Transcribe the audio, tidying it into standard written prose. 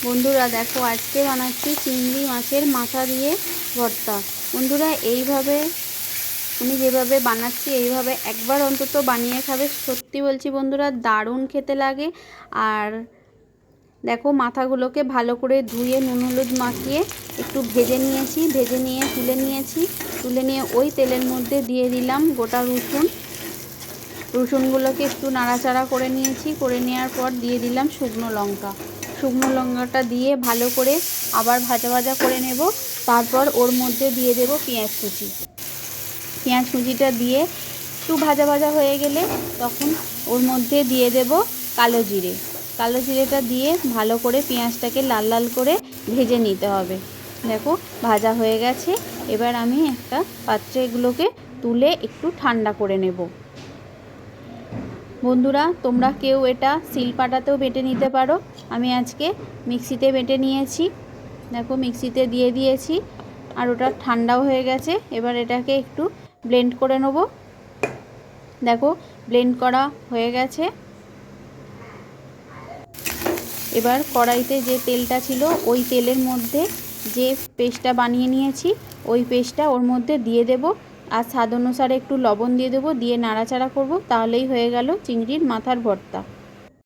বন্ধুরা দেখো, আজকে বানাচ্ছি চিংড়ি মাছের মাথা দিয়ে ভর্তা। বন্ধুরা এইভাবে আমি যেভাবে বানাচ্ছি এইভাবে একবার অন্তত বানিয়ে খাবে। সত্যি বলছি বন্ধুরা, দারুণ খেতে লাগে। আর দেখো, মাথাগুলোকে ভালো করে ধুয়ে নুন হলুদ মাখিয়ে একটু ভেজে নিয়েছি। ভেজে নিয়ে তুলে নিয়েছি। তুলে নিয়ে ওই তেলের মধ্যে দিয়ে দিলাম গোটা রসুনগুলোকে একটু নাড়াচাড়া করে নিয়েছি। করে নেওয়ার পর দিয়ে দিলাম শুকনো লঙ্কা। শুকনো লঙ্কাটা দিয়ে ভালো করে আবার ভাজা ভাজা করে নেব। তারপর ওর মধ্যে দিয়ে দেব পেঁয়াজ কুচি। পেঁয়াজ কুচিটা দিয়ে একটু ভাজা ভাজা হয়ে গেলে তখন ওর মধ্যে দিয়ে দেব কালো জিরে। কালো জিরেটা দিয়ে ভালো করে পেঁয়াজটাকে লাল লাল করে ভেজে নিতে হবে। দেখো, ভাজা হয়ে গেছে। এবার আমি একটা পাত্রে এগুলোকে তুলে একটু ঠান্ডা করে নেব। বন্ধুরা, তোমরা কেউ এটা শিলপাটাতেও বেটে নিতে পারো। আমি আজকে মিক্সিতে বেটে নিয়েছি। দেখো, মিক্সিতে দিয়ে দিয়েছি আর ওটা ঠান্ডাও হয়ে গেছে। এবার এটাকে একটু ব্লেন্ড করে নেব। দেখো, ব্লেন্ড করা হয়ে গেছে। এবার কড়াইতে যে তেলটা ছিল ওই তেলের মধ্যে যে পেস্টটা বানিয়ে নিয়েছি ওই পেস্টটা ওর মধ্যে দিয়ে দেব। আর স্বাদ অনুসারে একটু লবণ দিয়ে দেবো। দিয়ে নাড়াচাড়া করব। তাহলেই হয়ে গেল চিংড়ির মাথার ভর্তা।